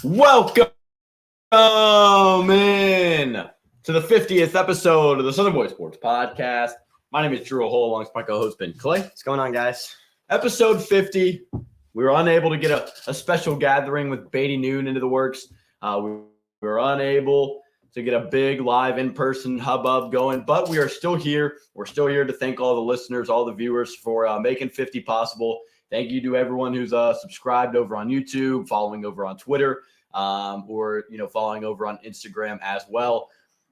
Welcome in to the 50th episode of the Southern Boy Sports Podcast. My name is Drew Hole, along with my co-host Ben Clay. What's going on, guys? Episode 50. We were unable to get a special gathering with Beatty Noon into the works. We were unable to get a big live in-person hubbub going, but we are still here. We're still here to thank all the listeners, all the viewers for making 50 possible. Thank you to everyone who's subscribed over on YouTube, following over on Twitter, or following over on Instagram as well.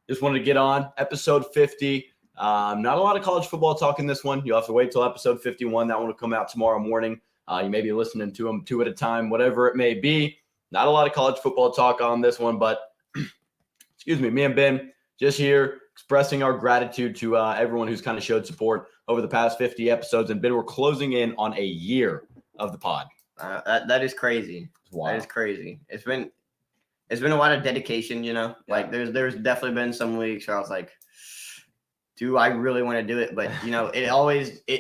Just wanted to get on episode 50. Not a lot of college football talk in this one. You'll have to wait till episode 51. That one will come out tomorrow morning. You may be listening to them two at a time, whatever it may be. Not a lot of college football talk on this one, but excuse me, me and Ben just here expressing our gratitude to everyone who's kind of showed support over the past 50 episodes. And Ben, we're closing in on a year of the pod. That is crazy. Wow. That is crazy. It's been a lot of dedication, Like there's definitely been some weeks where I was like, do I really want to do it? But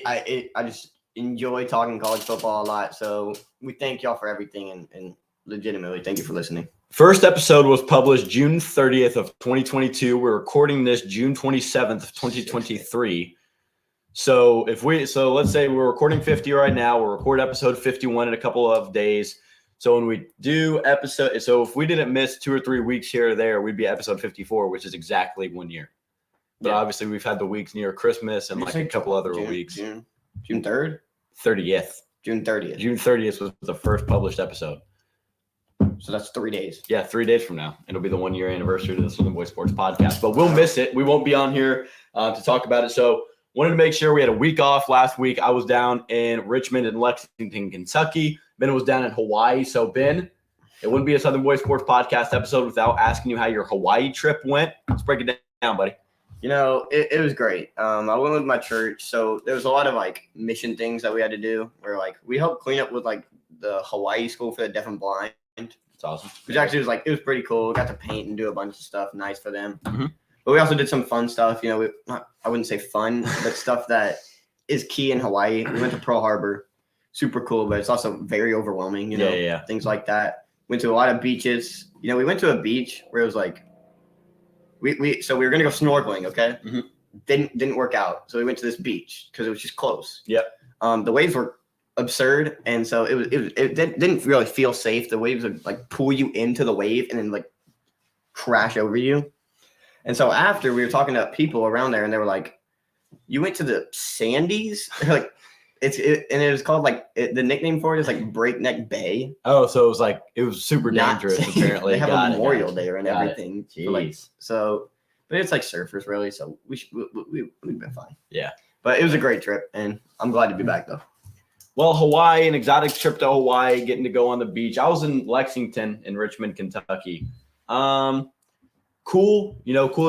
I just enjoy talking college football a lot. So we thank y'all for everything and legitimately thank you for listening. First episode was published June 30th of 2022. We're recording this June 27th of 2023. So let's say we're recording 50 right now. We'll record episode 51 in a couple of days. So when we do if we didn't miss 2 or 3 weeks here or there, we'd be episode 54, which is exactly 1 year. But obviously we've had the weeks near Christmas and like a couple other weeks. June 3rd? 30th. June 30th. June 30th was the first published episode. So that's 3 days. Yeah, 3 days from now. It'll be the 1 year anniversary to the Southern Boy Sports Podcast. But we'll miss it. We won't be on here to talk about it. So wanted to make sure we had a week off last week. I was down in Richmond and Lexington, Kentucky. Ben was down in Hawaii. So Ben, it wouldn't be a Southern Boy Sports Podcast episode without asking you how your Hawaii trip went. Let's break it down, buddy. It was great. I went with my church. So there was a lot of like mission things that we had to do where like we helped clean up with like the Hawaii School for the Deaf and Blind. It's awesome. Which actually was it was pretty cool. We got to paint and do a bunch of stuff nice for them. Mm-hmm. But we also did some fun stuff. I wouldn't say fun, but stuff that is key in Hawaii. We went to Pearl Harbor. Super cool, but it's also very overwhelming, things like that. Went to a lot of beaches. We went to a beach where it was like, we were going to go snorkeling, okay? Mm-hmm. Didn't work out. So we went to this beach because it was just close. Yep. The waves were absurd, and so it didn't really feel safe. The waves would like pull you into the wave and then like crash over you. And so after we were talking to people around there, and they were like, "You went to the Sandies?" They're like, and it was called the nickname for it is like Breakneck Bay. Oh, so it was super dangerous. Apparently, they have a memorial there and everything. Jeez. But it's like surfers really, so we've been fine. Yeah, but it was a great trip, and I'm glad to be back though. Well, Hawaii, an exotic trip to Hawaii, getting to go on the beach. I was in Lexington in Richmond, Kentucky. Cool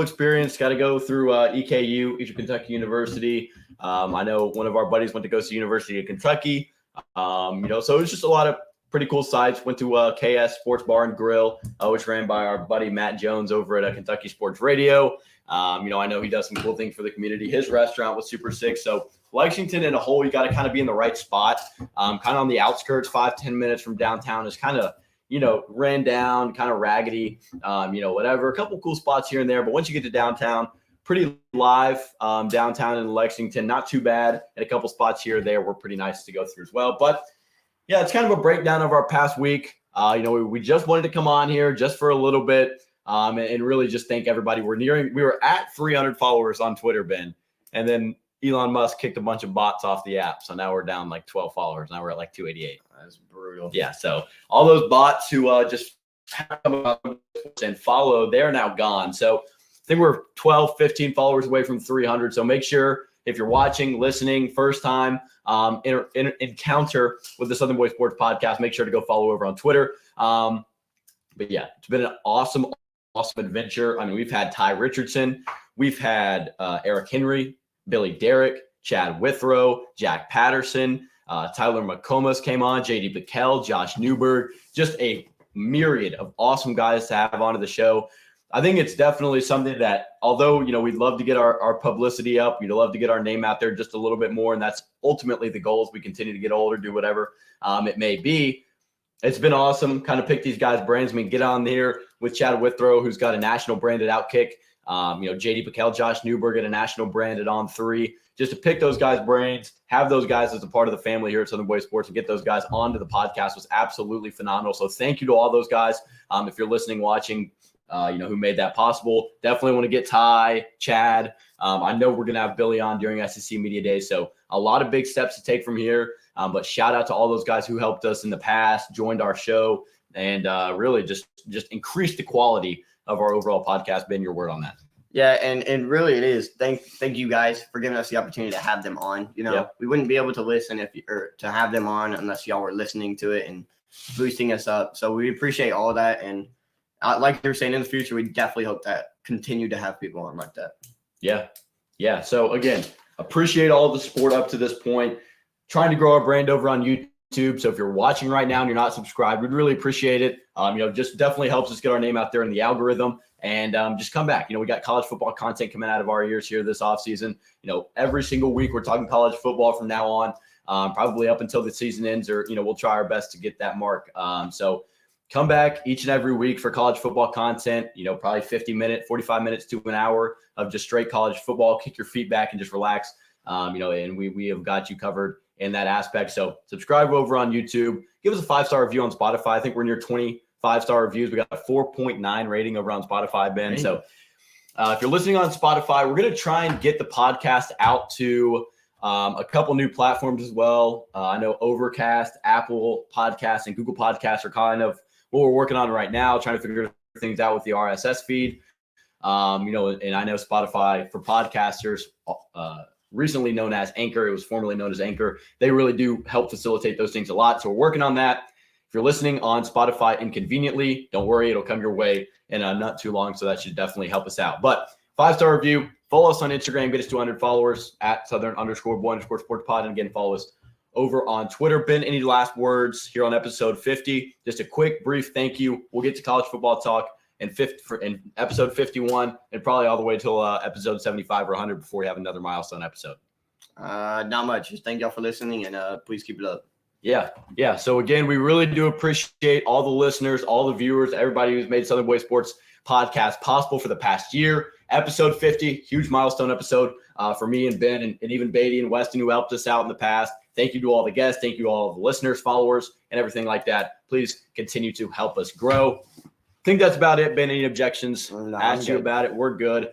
experience. Got to go through EKU, Eastern Kentucky University. I know one of our buddies went to go see University of Kentucky. So it was just a lot of pretty cool sites. Went to KS Sports Bar and Grill, which ran by our buddy Matt Jones over at Kentucky Sports Radio. I know he does some cool things for the community. His restaurant was super sick. So Lexington in a whole, you got to kind of be in the right spot. Kind of on the outskirts, 5-10 minutes from downtown is kind of, ran down, kind of raggedy, whatever. A couple cool spots here and there. But once you get to downtown, pretty live downtown in Lexington. Not too bad. And a couple spots here or there were pretty nice to go through as well. But, yeah, it's kind of a breakdown of our past week. We just wanted to come on here just for a little bit and really just thank everybody. We were at 300 followers on Twitter, Ben. And then Elon Musk kicked a bunch of bots off the app. So now we're down like 12 followers. Now we're at like 288. That's brutal. Yeah. So all those bots who just come up and follow, they're now gone. So I think we're 12, 15 followers away from 300. So make sure if you're watching, listening, first time encounter with the Southern Boy Sports Podcast, make sure to go follow over on Twitter. But yeah, it's been an awesome adventure. I mean, we've had Ty Richardson. We've had Eric Henry, Billy Derrick, Chad Withrow, Jack Patterson, Tyler McComas came on, JD Bickell, Josh Newberg, just a myriad of awesome guys to have onto the show. I think it's definitely something that, although, we'd love to get our publicity up, we'd love to get our name out there just a little bit more. And that's ultimately the goal as we continue to get older, do whatever it may be. It's been awesome. Kind of pick these guys' brains. I mean, get on here with Chad Withrow, who's got a national branded Outkick. JD Piquel, Josh Newberg at a national branded On3. Just to pick those guys' brains, have those guys as a part of the family here at Southern Boys Sports, and get those guys onto the podcast was absolutely phenomenal. So thank you to all those guys. If you're listening, watching, who made that possible. Definitely want to get Ty, Chad. I know we're going to have Billy on during SEC Media Days. So a lot of big steps to take from here. But shout out to all those guys who helped us in the past, joined our show, and really just increased the quality of our overall podcast. Ben, your word on that. Yeah, and really it is. Thank you guys for giving us the opportunity to have them on. We wouldn't be able to listen to have them on unless y'all were listening to it and boosting us up. So we appreciate all of that. And like you're saying, in the future, we definitely hope that continue to have people on like that. Yeah. So again, appreciate all of the support up to this point. Trying to grow our brand over on YouTube. So if you're watching right now and you're not subscribed, we'd really appreciate it. Just definitely helps us get our name out there in the algorithm. And just come back. We got college football content coming out of our ears here this offseason. Every single week we're talking college football from now on, probably up until the season ends, or, we'll try our best to get that mark. So come back each and every week for college football content, probably 45 minutes to an hour of just straight college football. Kick your feet back and just relax. And we have got you covered in that aspect. So subscribe over on YouTube. Give us a 5-star review on Spotify. I think we're near 25-star reviews. We got a 4.9 rating over on Spotify, Ben. So if you're listening on Spotify, we're going to try and get the podcast out to a couple new platforms as well. I know Overcast, Apple Podcasts, and Google Podcasts are kind of what we're working on right now, trying to figure things out with the RSS feed. And I know Spotify for podcasters, recently known as Anchor. It was formerly known as Anchor. They really do help facilitate those things a lot. So we're working on that. If you're listening on Spotify inconveniently, don't worry. It'll come your way in not too long. So that should definitely help us out. But 5-star review, follow us on Instagram, get us 200 followers at Southern_boy_sports_pod. And again, follow us over on Twitter. Ben, any last words here on episode 50? Just a quick, brief thank you. We'll get to college football talk in episode 51 and probably all the way till episode 75 or 100 before we have another milestone episode. Not much. Just thank y'all for listening, and please keep it up. Yeah. So again, we really do appreciate all the listeners, all the viewers, everybody who's made Southern Boys Sports podcast possible for the past year. Episode 50, huge milestone episode for me and Ben and even Beatty and Weston, who helped us out in the past. Thank you to all the guests. Thank you to all the listeners, followers, and everything like that. Please continue to help us grow. I think that's about it. Ben, any objections? Asked you about it. We're good.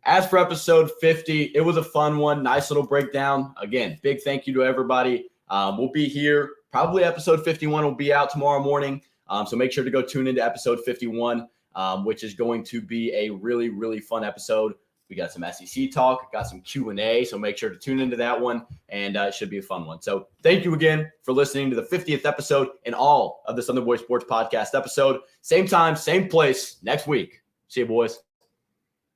As for episode 50, it was a fun one. Nice little breakdown. Again, big thank you to everybody. We'll be here. Probably episode 51 will be out tomorrow morning. So make sure to go tune into episode 51, which is going to be a really, really fun episode. We got some SEC talk, got some Q&A. So make sure to tune into that one, and it should be a fun one. So thank you again for listening to the 50th episode and all of the Southern Boys Sports Podcast episode. Same time, same place next week. See you, boys.